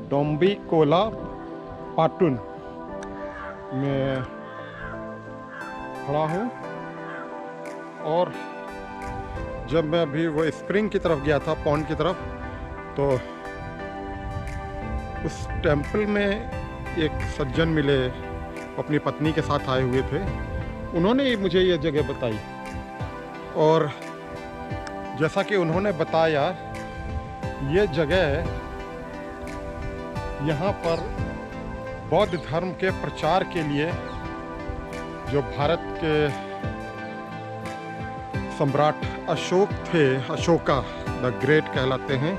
डोम्बी Cola पाटुन में खड़ा हूँ। और जब मैं अभी वो स्प्रिंग की तरफ गया था, पॉन्ड की तरफ, तो उस टेंपल में एक सज्जन मिले, अपनी पत्नी के साथ आए हुए थे। उन्होंने मुझे ये जगह बताई, और जैसा कि उन्होंने बताया, ये जगह यहाँ पर बौद्ध धर्म के प्रचार के लिए जो भारत के सम्राट अशोक थे, अशोका द ग्रेट कहलाते हैं,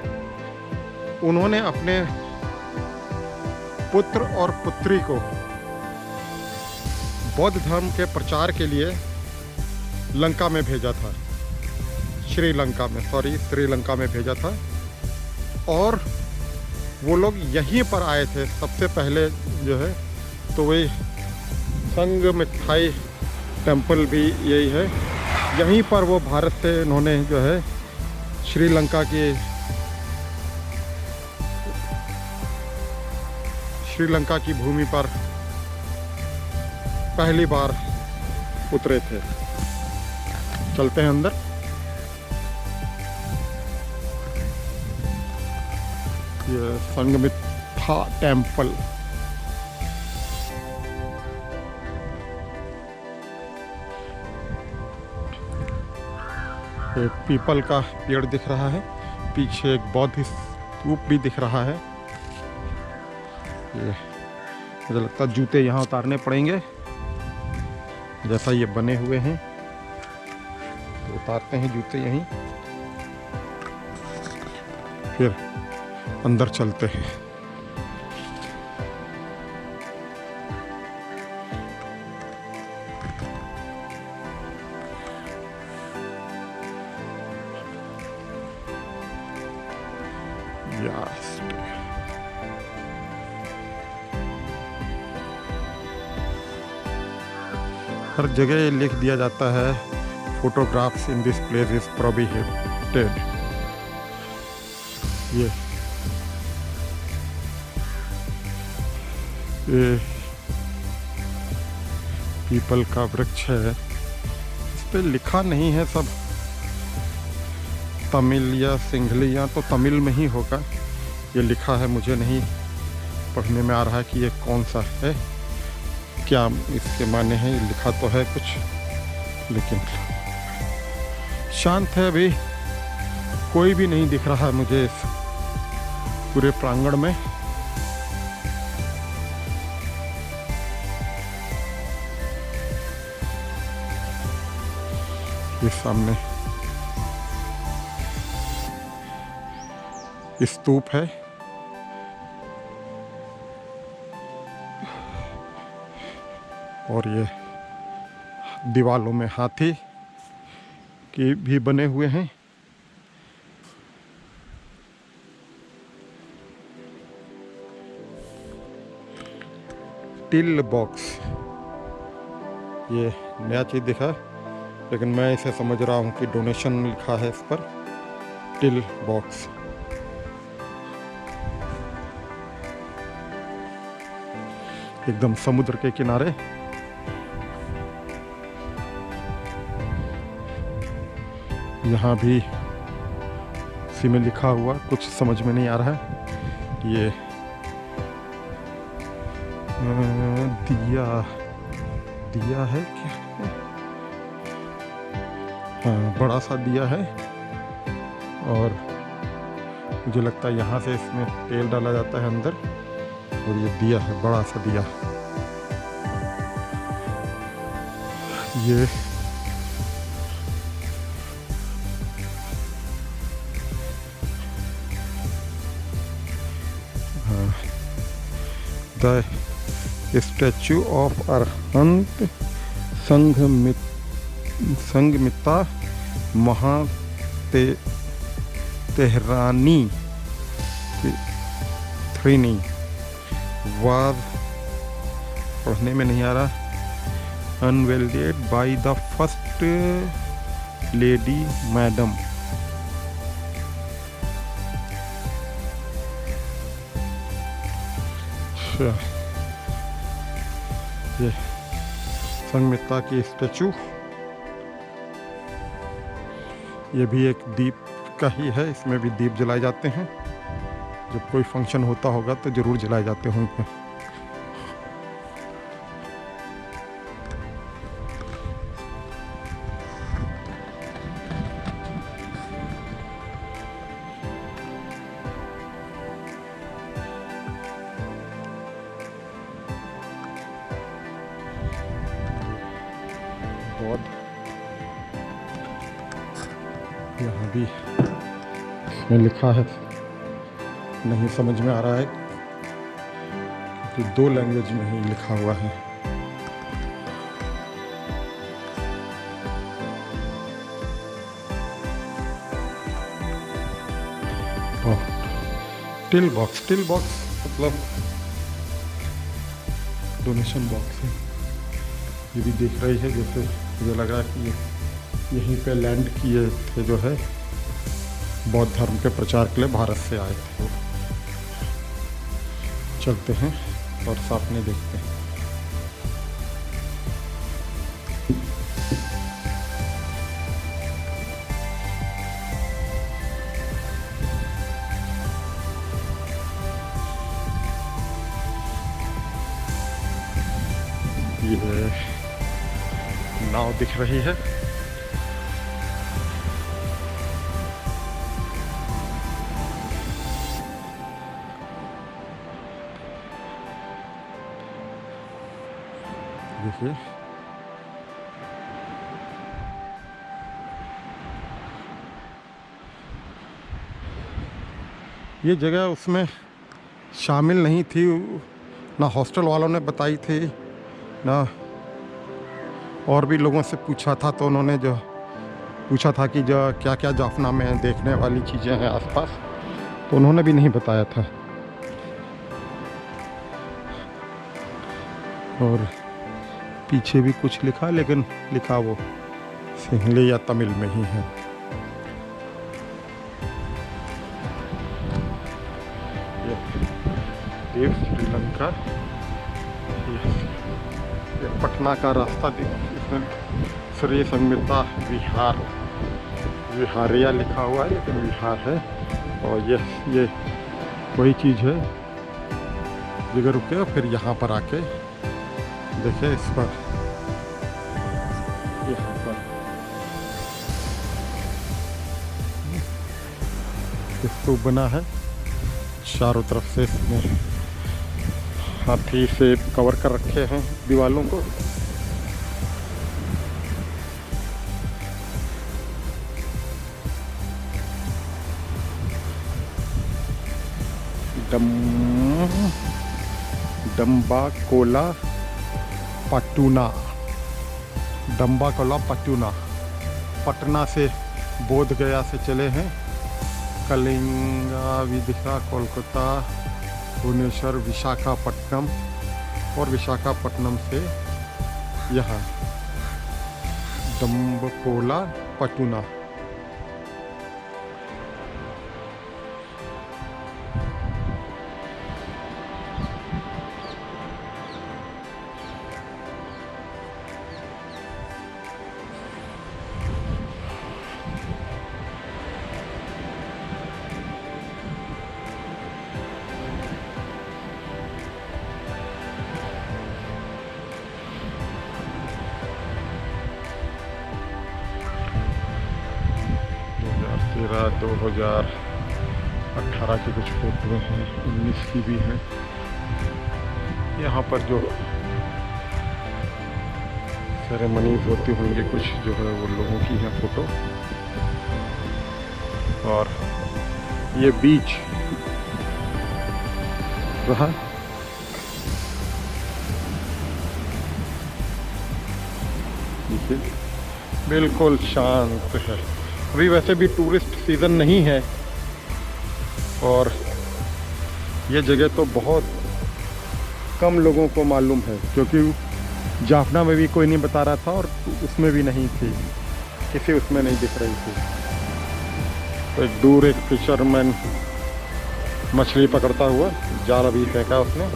उन्होंने अपने पुत्र और पुत्री को बौद्ध धर्म के प्रचार के लिए लंका में भेजा था, श्रीलंका में भेजा था। और वो लोग यहीं पर आए थे सबसे पहले जो है। तो वही संगमित्थाई टेंपल भी यही है। यहीं पर वो भारत से इन्होंने जो है श्रीलंका की भूमि पर पहली बार उतरे थे। चलते हैं अंदर। ये संगमित्था टेंपल। एक पीपल का पेड़ दिख रहा है, पीछे एक बौद्ध स्तूप भी दिख रहा है। ये मुझे लगता है जूते यहाँ उतारने पड़ेंगे, जैसा ये बने हुए हैं। तो उतारते हैं जूते यहीं, फिर अंदर चलते हैं। हर जगह लिख दिया जाता है, photographs in this place is prohibited. ये पीपल का वृक्ष है, इस पे लिखा नहीं है, सब तमिल या सिंहली, या तो तमिल में ही होगा ये लिखा है। मुझे नहीं पढ़ने में आ रहा है कि ये कौन सा है, क्या इसके माने हैं। लिखा तो है कुछ, लेकिन शांत है, अभी कोई भी नहीं दिख रहा है मुझे इस पूरे प्रांगण में। ये सामने स्तूप है, और ये दीवालों में हाथी के भी बने हुए हैं। टिल बॉक्स, ये नया चीज़ दिखा, लेकिन मैं इसे समझ रहा हूँ कि डोनेशन लिखा है इस पर। टिल बॉक्स, एकदम समुद्र के किनारे। यहाँ भी इसी में लिखा हुआ, कुछ समझ में नहीं आ रहा है। ये दिया है क्या? हाँ, बड़ा सा दिया है, और मुझे लगता है यहाँ से इसमें तेल डाला जाता है अंदर, और ये दिया है, बड़ा सा दिया। ये the statue of Arahant Sanghamitta तेहरानी वाज, पढ़ने में नहीं आ रहा, unveiled by the first lady madam. अच्छा, ये संगमित्रा की स्टैचू, ये भी एक दीप का ही है। इसमें भी दीप जलाए जाते हैं। जब कोई फंक्शन होता होगा तो ज़रूर जलाए जाते होंगे। बौद्ध, यहाँ भी इसमें लिखा है, नहीं समझ में आ रहा है क्योंकि 2 लैंग्वेज में ही लिखा हुआ है। टिल बॉक्स मतलब डोनेशन बॉक्स है। ये भी देख रही है, जैसे मुझे लग रहा है कि ये यहीं पे लैंड किए थे, जो है बौद्ध धर्म के प्रचार के लिए भारत से आए थे। वो चलते हैं और साथ में देखते हैं। ये नाव दिख रही है। देखिए, ये जगह उसमें शामिल नहीं थी, ना हॉस्टल वालों ने बताई थी, ना और भी लोगों से पूछा था। तो उन्होंने जो पूछा था कि जो क्या क्या जाफना में देखने वाली चीज़ें हैं आसपास, तो उन्होंने भी नहीं बताया था। और पीछे भी कुछ लिखा, लेकिन लिखा वो सिंहली या तमिल में ही है। ये श्रीलंका, ये पटना का रास्ता इसमें श्री संगमित्रा विहारिया लिखा हुआ है, लेकिन विहार है। और ये वही चीज़ है। जगह रुके फिर यहाँ पर आके देखिए, इस पर यहाँ पर स्तूप बना है। चारों तरफ से इसमें हाथी से कवर कर रखे हैं दीवालों को। डम्बाकोला पटूना पटना से बोध गया से चले हैं। कलिंगा, विदिशा, कोलकाता, भुवनेश्वर, विशाखापट्टनम, और विशाखापट्टनम से यहाँ डम्बाकोला पटूना। तेरह 2018 की कुछ फोटो हैं, 19 की भी हैं। यहाँ पर जो सेरेमनीज होती होंगी कुछ, जो है वो लोगों की हैं फोटो। और ये बीच रहा, देखिए बिल्कुल शांत है। अभी वैसे भी टूरिस्ट सीज़न नहीं है, और ये जगह तो बहुत कम लोगों को मालूम है, क्योंकि जाफना में भी कोई नहीं बता रहा था, और उसमें भी नहीं थी, किसी उसमें नहीं दिख रही थी। तो एक दूर एक फिशरमैन मछली पकड़ता हुआ, जाल अभी फेंका उसने,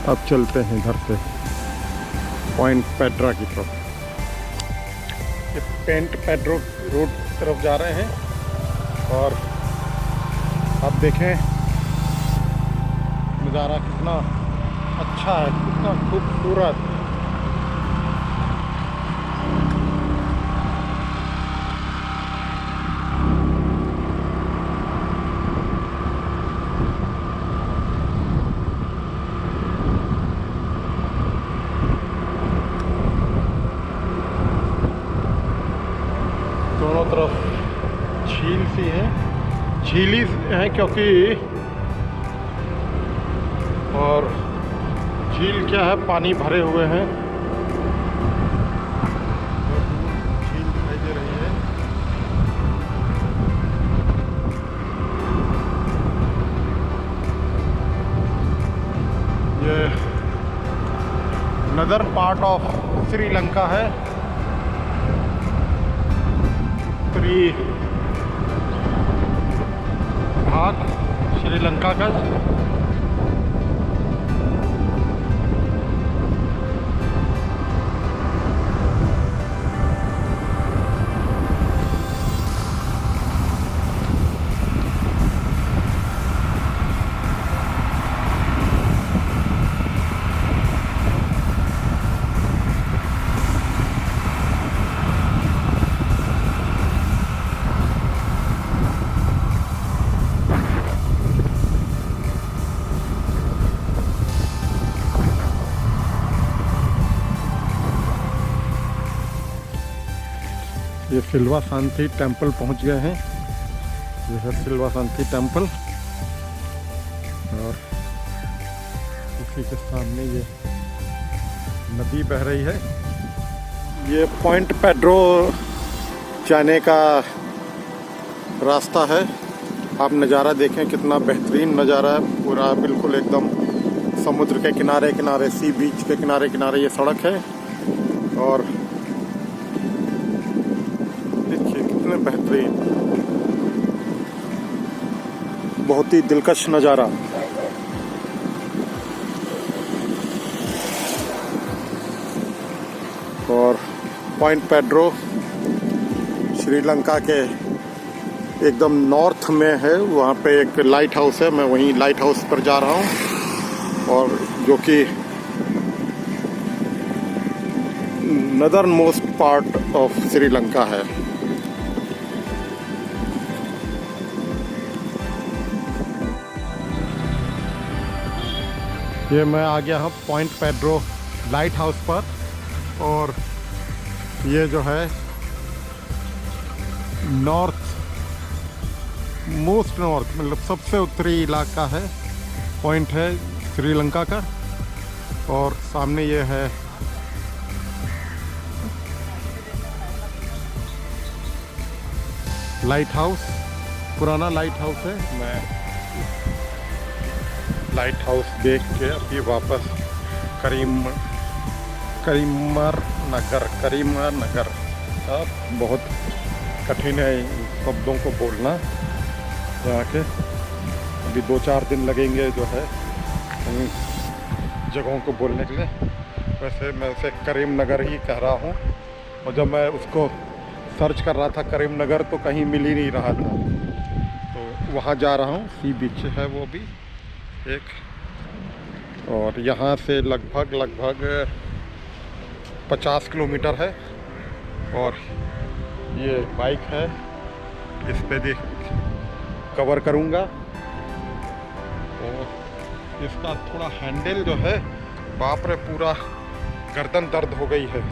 अब चलते हैं इधर से पॉइंट पेड्रा की तरफ। ये पॉइंट पेड्रो रोड तरफ जा रहे हैं और अब देखें नज़ारा कितना अच्छा है, कितना खूबसूरत। दोनों तरफ झील सी है, झील ही है क्योंकि, और झील क्या है, पानी भरे हुए हैं। झील दिखाई दे रही है। ये नदर्न पार्ट ऑफ श्रीलंका है, उत्तरी भाग श्रीलंका का। ये सिल्वा शांति टेम्पल पहुंच गए हैं। ये है सिल्वा शांति टेम्पल और इसी के सामने ये नदी बह रही है। ये पॉइंट पेड्रो जाने का रास्ता है। आप नज़ारा देखें, कितना बेहतरीन नज़ारा है, पूरा बिल्कुल एकदम समुद्र के किनारे किनारे, सी बीच के किनारे किनारे ये सड़क है। और कितने बेहतरीन, बहुत ही दिलकश नज़ारा। और पॉइंट पेड्रो श्रीलंका के एकदम नॉर्थ में है। वहाँ पे एक लाइट हाउस है, मैं वहीं लाइट हाउस पर जा रहा हूँ, और जो कि northern most part of Sri Lanka है। ये मैं आ गया हूँ पॉइंट पेड्रो लाइट हाउस पर, और ये जो है मोस्ट नॉर्थ मतलब सबसे उत्तरी इलाका है, पॉइंट है श्रीलंका का। और सामने ये है लाइट हाउस, पुराना लाइट हाउस है। मैं लाइट हाउस देख के अभी वापस करीमर नगर। अब बहुत कठिन है इन शब्दों को बोलना यहाँ के। अभी 2-4 दिन लगेंगे जो है इन जगहों को बोलने के लिए। वैसे मैं उसे करीम नगर ही कह रहा हूँ, और जब मैं उसको सर्च कर रहा था करीम नगर तो कहीं मिल ही नहीं रहा था, तो वहाँ जा रहा हूँ। सी बीच है वो भी एक, और यहाँ से लगभग 50 किलोमीटर है। और ये बाइक है, इस पे देख कवर करूँगा। और इसका थोड़ा हैंडल जो है, बाप रे, पूरा गर्दन दर्द हो गई है।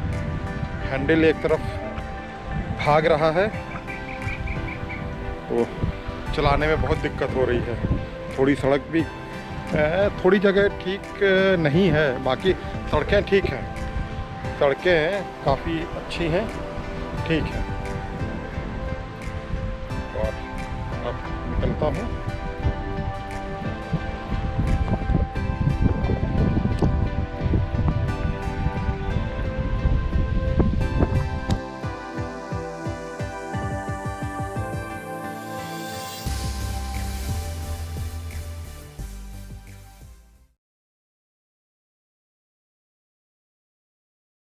हैंडल एक तरफ भाग रहा है, तो चलाने में बहुत दिक्कत हो रही है। थोड़ी सड़क भी थोड़ी जगह ठीक नहीं है, बाकी सड़कें ठीक हैं, सड़कें काफ़ी अच्छी हैं, ठीक है। और अब निकलता हूँ।